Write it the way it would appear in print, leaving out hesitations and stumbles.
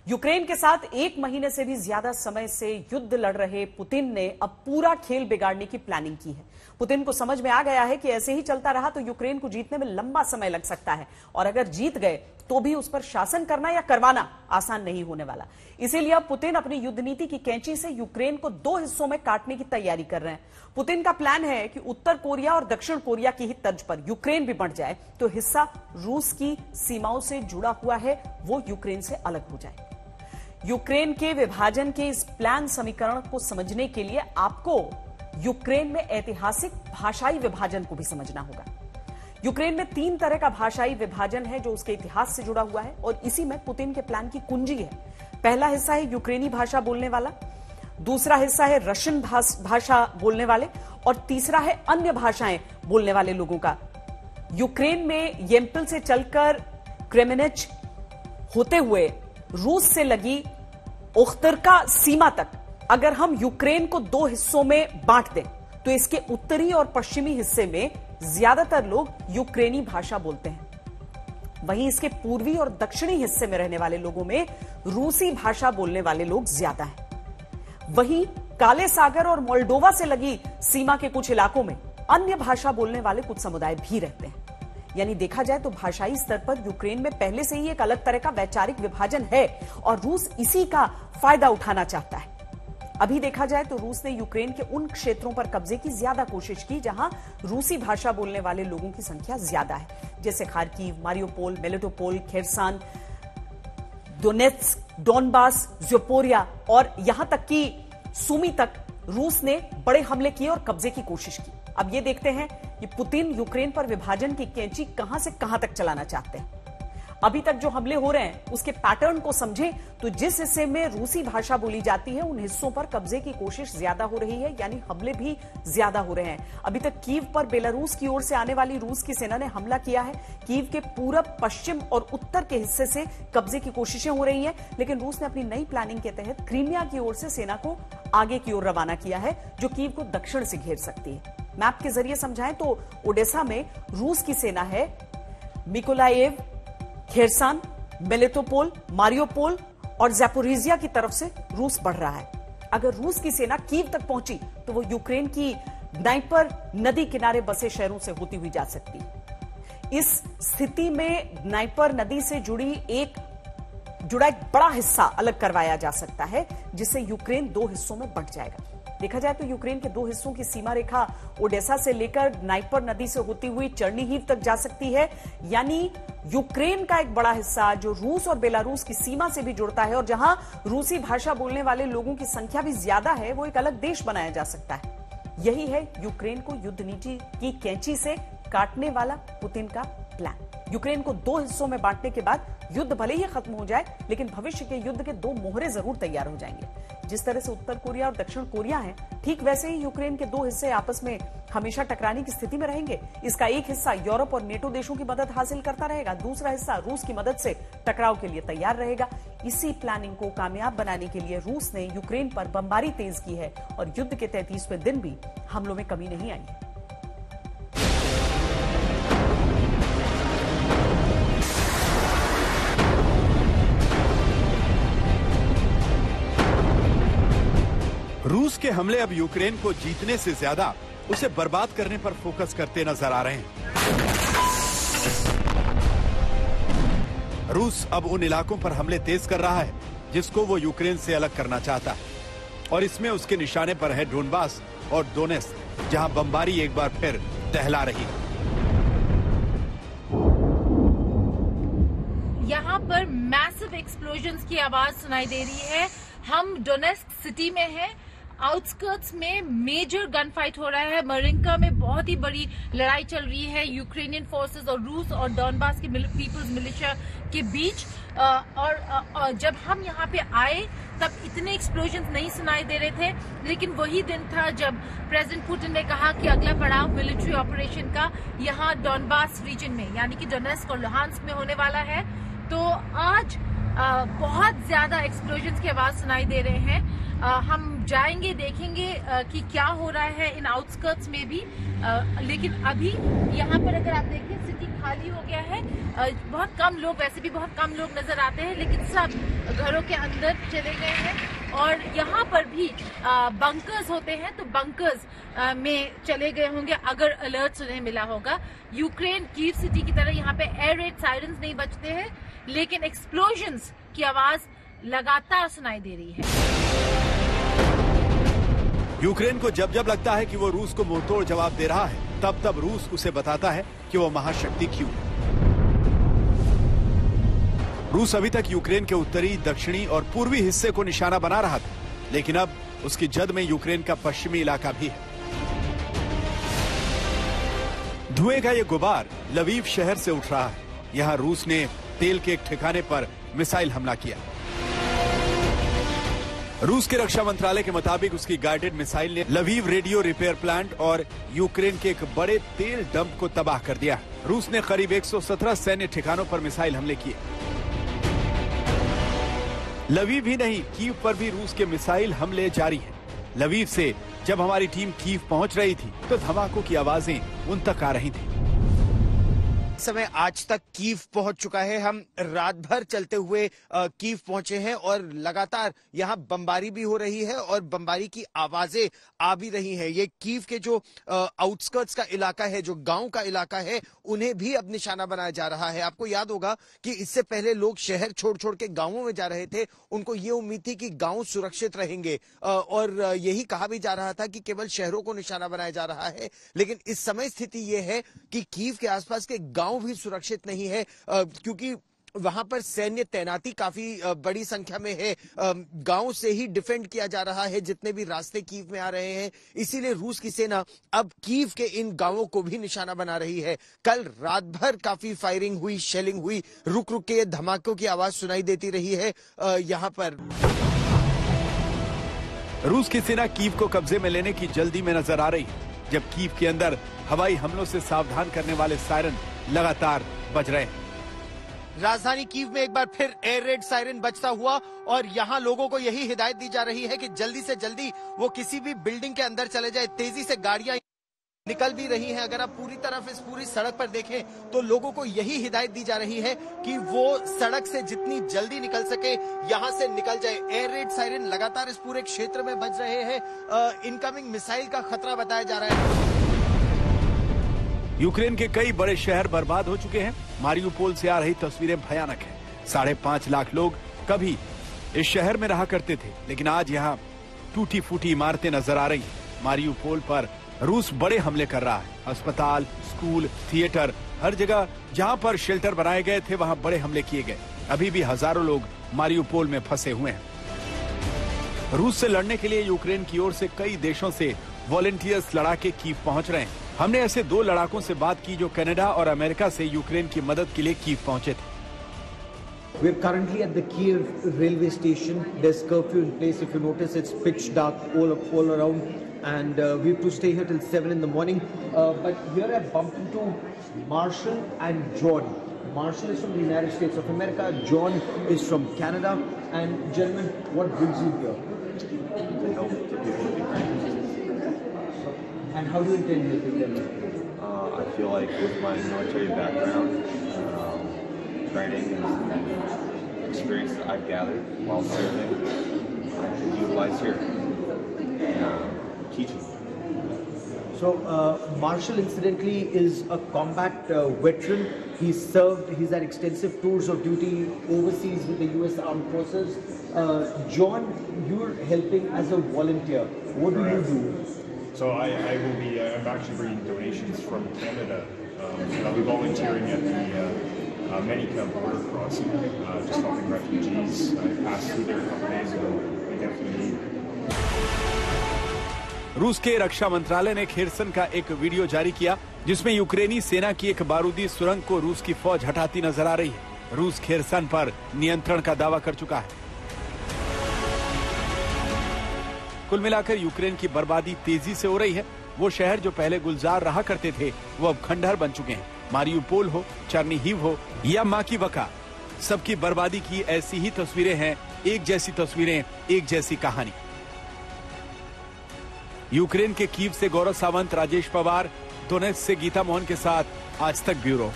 Ukraine के साथ 1 महीने से भी ज्यादा समय से युद्ध लड़ रहे पुतिन ने अब पूरा खेल बिगाड़ने की प्लानिंग की है। पुतिन को समझ में आ गया है कि ऐसे ही चलता रहा तो यूक्रेन को जीतने में लंबा समय लग सकता है और अगर जीत गए तो भी उस पर शासन करना या करवाना आसान नहीं होने वाला। इसीलिए अब पुतिन अपनी युद्ध नीति की कैंची से यूक्रेन को 2 हिस्सों में काटने की तैयारी कर रहे हैं। पुतिन का प्लान है कि उत्तर कोरिया और दक्षिण कोरिया की ही तर्ज पर यूक्रेन भी बंट जाए तो हिस्सा रूस की सीमाओं से जुड़ा हुआ है वो यूक्रेन से अलग हो जाए। यूक्रेन के विभाजन के इस प्लान समीकरण को समझने के लिए आपको यूक्रेन में ऐतिहासिक भाषाई विभाजन को भी समझना होगा। यूक्रेन में 3 तरह का भाषाई विभाजन है जो उसके इतिहास से जुड़ा हुआ है और इसी में पुतिन के प्लान की कुंजी है। पहला हिस्सा है यूक्रेनी भाषा बोलने वाला, दूसरा हिस्सा है रशियन भाषा बोलने वाले और तीसरा है अन्य भाषाएं बोलने वाले लोगों का। यूक्रेन में येम्पिल से चलकर क्रेमेनिच होते हुए रूस से लगी ओख्तरका सीमा तक अगर हम यूक्रेन को 2 हिस्सों में बांट दें तो इसके उत्तरी और पश्चिमी हिस्से में ज्यादातर लोग यूक्रेनी भाषा बोलते हैं। वहीं इसके पूर्वी और दक्षिणी हिस्से में रहने वाले लोगों में रूसी भाषा बोलने वाले लोग ज्यादा हैं। वहीं काले सागर और मोल्डोवा से लगी सीमा के कुछ इलाकों में अन्य भाषा बोलने वाले कुछ समुदाय भी रहते हैं। यानी देखा जाए तो भाषाई स्तर पर यूक्रेन में पहले से ही एक अलग तरह का वैचारिक विभाजन है और रूस इसी का फायदा उठाना चाहता है। अभी देखा जाए तो रूस ने यूक्रेन के उन क्षेत्रों पर कब्जे की ज्यादा कोशिश की जहां रूसी भाषा बोलने वाले लोगों की संख्या ज्यादा है, जैसे Kharkiv, Mariupol, Melitopol, Kherson, Donetsk, Donbas, Zaporizhzhia और यहां तक कि सुमी तक रूस ने बड़े हमले किए और कब्जे की कोशिश की। अब ये देखते हैं कि पुतिन यूक्रेन पर विभाजन की कैंची कहां से कहां तक चलाना चाहते हैं। अभी तक जो हमले हो रहे हैं उसके पैटर्न को समझें तो जिस हिस्से में रूसी भाषा बोली जाती है उन हिस्सों पर कब्जे की कोशिश ज्यादा हो रही है, यानी हमले भी ज्यादा हो रहे हैं। अभी तक कीव पर बेलारूस की ओर से आने वाली रूस की सेना ने हमला किया है। कीव के पूरब, पश्चिम और उत्तर के हिस्से से कब्जे की कोशिशें हो रही हैं, लेकिन रूस ने अपनी नई प्लानिंग के तहत क्रीमिया की ओर से सेना को आगे की ओर रवाना किया है जो कीव को दक्षिण से घेर सकती है। मैप के जरिए समझाएं तो ओडेसा में रूस की सेना है, मिकोलाइव, खेरसान, मेलिटोपोल, मारियोपोल और ज़पोरिजिया की तरफ से रूस बढ़ रहा है। अगर रूस की सेना कीव तक पहुंची तो वो यूक्रेन की ड्नाइपर नदी किनारे बसे शहरों से होती हुई जा सकती है। इस स्थिति में ड्नाइपर नदी से जुड़ा एक बड़ा हिस्सा अलग करवाया जा सकता है जिससे यूक्रेन 2 हिस्सों में बंट जाएगा। देखा जाए तो यूक्रेन के 2 हिस्सों की सीमा रेखा ओडेसा से लेकर ड्नाइपर नदी से होती हुई चर्निहिव तक जा सकती है, यानी यूक्रेन का एक बड़ा हिस्सा जो रूस और बेलारूस की सीमा से भी जुड़ता है और जहां रूसी भाषा बोलने वाले लोगों की संख्या भी ज्यादा है, वो एक अलग देश बनाया जा सकता है। यही है यूक्रेन को युद्ध नीति की कैंची से काटने वाला पुतिन का प्लान। यूक्रेन को 2 हिस्सों में बांटने के बाद युद्ध भले ही खत्म हो जाए, लेकिन भविष्य के युद्ध के 2 मोहरे जरूर तैयार हो जाएंगे। जिस तरह से उत्तर कोरिया और दक्षिण कोरिया हैं, ठीक वैसे ही यूक्रेन के 2 हिस्से आपस में हमेशा टकराने की स्थिति में रहेंगे। इसका एक हिस्सा यूरोप और नेटो देशों की मदद हासिल करता रहेगा, दूसरा हिस्सा रूस की मदद से टकराव के लिए तैयार रहेगा। इसी प्लानिंग को कामयाब बनाने के लिए रूस ने यूक्रेन पर बमबारी तेज की है और युद्ध के 33वें दिन भी हमलों में कमी नहीं आई है। रूस के हमले अब यूक्रेन को जीतने से ज्यादा उसे बर्बाद करने पर फोकस करते नजर आ रहे हैं। रूस अब उन इलाकों पर हमले तेज कर रहा है जिसको वो यूक्रेन से अलग करना चाहता है और इसमें उसके निशाने पर है डोनबास और दोनेत्स्क, जहां बमबारी एक बार फिर दहला रही है। यहाँ पर मैसिव एक्सप्लोजन्स की आवाज सुनाई दे रही है। हम डोनेत्स्क सिटी में हैं। आउटस्कर्ट्स में मेजर गन फाइट हो रहा है। मरिंका में बहुत ही बड़ी लड़ाई चल रही है यूक्रेनियन फोर्सेस और रूस और डोनबास के पीपल्स मिलिशिया के बीच। और जब हम यहाँ पे आए तब इतने एक्सप्लोजन्स नहीं सुनाई दे रहे थे, लेकिन वही दिन था जब प्रेसिडेंट पुतिन ने कहा कि अगला पड़ाव मिलिट्री ऑपरेशन का यहाँ डोनबास रीजन में यानी कि डोनेत्स्क और लुहांस्क में होने वाला है। तो आज बहुत ज्यादा एक्सप्लोजन्स की आवाज सुनाई दे रहे हैं। हम जाएंगे, देखेंगे कि क्या हो रहा है इन आउटस्कर्ट्स में भी। लेकिन अभी यहाँ पर अगर आप देखें, सिटी खाली हो गया है। बहुत कम लोग, वैसे भी बहुत कम लोग नजर आते हैं, लेकिन सब घरों के अंदर चले गए हैं। और यहाँ पर भी बंकर्स होते हैं, तो बंकर्स में चले गए होंगे अगर अलर्ट उन्हें मिला होगा। यूक्रेन कीव सिटी की तरह यहाँ पे एयर रेड सायरन्स नहीं बजते हैं, लेकिन एक्सप्लोजन्स की आवाज लगातार सुनाई दे रही है। यूक्रेन को जब जब लगता है कि वो रूस को मुंहतोड़ जवाब दे रहा है, तब तब रूस उसे बताता है कि वो महाशक्ति क्यों है। रूस अभी तक यूक्रेन के उत्तरी, दक्षिणी और पूर्वी हिस्से को निशाना बना रहा था, लेकिन अब उसकी जद में यूक्रेन का पश्चिमी इलाका भी है। धुएं का ये गुबार लवीव शहर से उठ रहा है। यहां रूस ने तेल के एक ठिकाने पर मिसाइल हमला किया। रूस के रक्षा मंत्रालय के मुताबिक उसकी गाइडेड मिसाइल ने लवीव रेडियो रिपेयर प्लांट और यूक्रेन के एक बड़े तेल डंप को तबाह कर दिया। रूस ने करीब 117 सैन्य ठिकानों पर मिसाइल हमले किए। लवीव ही नहीं, कीव पर भी रूस के मिसाइल हमले जारी हैं। लवीव से जब हमारी टीम कीव पहुंच रही थी, तो धमाकों की आवाजें उन तक आ रही थी। समय आज तक कीव पहुंच चुका है। हम रात भर चलते हुए कीव पहुंचे हैं और लगातार यहां बमबारी भी हो रही है और बमबारी की आवाजें आ भी रही हैं। ये कीव के जो आउटस्कर्ट्स का इलाका है, जो गांव का इलाका है, उन्हें भी अब निशाना बनाया जा रहा है। आपको याद होगा कि इससे पहले लोग शहर छोड़ छोड़ के गांवों में जा रहे थे। उनको ये उम्मीद थी कि गांव सुरक्षित रहेंगे और यही कहा भी जा रहा था कि केवल शहरों को निशाना बनाया जा रहा है। लेकिन इस समय स्थिति ये है कि कीव के आसपास के गांव भी सुरक्षित नहीं है, क्योंकि वहां पर सैन्य तैनाती काफी बड़ी संख्या में है। गांव से ही डिफेंड किया जा रहा है जितने भी रास्ते कीव में आ रहे हैं। इसीलिए रूस की सेना अब कीव के इन गांवों को भी निशाना बना रही है। कल रात भर काफी फायरिंग हुई, शेलिंग हुई, रुक रुक के धमाकों की आवाज सुनाई देती रही है। यहां पर रूस की सेना कीव को कब्जे में लेने की जल्दी में नजर आ रही है, जब कीव के अंदर हवाई हमलों से सावधान करने वाले सायरन लगातार बज रहे हैं। राजधानी कीव में एक बार फिर एयर रेड सायरन बजता हुआ और यहाँ लोगों को यही हिदायत दी जा रही है कि जल्दी से जल्दी वो किसी भी बिल्डिंग के अंदर चले जाए। तेजी से गाड़ियां निकल भी रही हैं। अगर आप पूरी तरफ इस पूरी सड़क पर देखें तो लोगों को यही हिदायत दी जा रही है कि वो सड़क से जितनी जल्दी निकल सके यहां से निकल जाए। एयर रेड सायरन लगातार इस पूरे क्षेत्र में बज रहे हैं। इनकमिंग मिसाइल का खतरा बताया जा रहा है। यूक्रेन के कई बड़े शहर बर्बाद हो चुके हैं। मारियुपोल से आ रही तस्वीरें भयानक हैं। 5.5 लाख लोग कभी इस शहर में रहा करते थे, लेकिन आज यहाँ टूटी फूटी इमारतें नजर आ रही हैं। मारियुपोल पर रूस बड़े हमले कर रहा है। अस्पताल, स्कूल, थिएटर, हर जगह जहां पर शेल्टर बनाए गए थे वहां बड़े हमले किए गए। अभी भी हजारों लोग मारियुपोल में फंसे हुए हैं। रूस से लड़ने के लिए यूक्रेन की ओर से कई देशों से वॉलंटियर्स लड़ाके कीव पहुंच रहे हैं। हमने ऐसे 2 लड़ाकों से बात की जो कनाडा और अमेरिका से यूक्रेन की मदद के लिए कीव पहुंचे थे। We're currently at the Kiev railway station. There's curfew in place. If you notice, it's pitch dark all around, and we have to stay here till 7 in the morning. But here I bumped into Marshall and John. Marshall is from the United States of America. John is from Canada. And gentlemen, what brings you here? To help the people of Ukraine. And how do you intend helping them? I feel like with my military background, training and experience that I've gathered while serving, I can utilize here and teaching. So Marshall, incidentally, is a combat veteran. He's had extensive tours of duty overseas with the U.S. Armed Forces. John, you're helping as a volunteer. What do you do? So I will be, I'm actually bringing donations from Canada. I'll be volunteering at the Menica border crossing, just helping refugees. I passed through there a couple days ago. They definitely need. रूस के रक्षा मंत्रालय ने Kherson का एक video जारी किया जिसमें यूक्रेनी सेना की एक बारूदी सुरंग को रूस की फौज हटाती नजर आ रही है। रूस खेरसन पर नियंत्रण का दावा कर चुका है। कुल मिलाकर यूक्रेन की बर्बादी तेजी से हो रही है। वो शहर जो पहले गुलजार रहा करते थे वो अब खंडहर बन चुके हैं। मारियुपोल हो, चर्निहिव हो या माकीवका, सबकी बर्बादी की ऐसी ही तस्वीरें हैं, एक जैसी तस्वीरें, एक जैसी कहानी। यूक्रेन के कीव से गौरव सावंत, राजेश पवार, डोनेत्स्क से गीता मोहन के साथ आज तक ब्यूरो।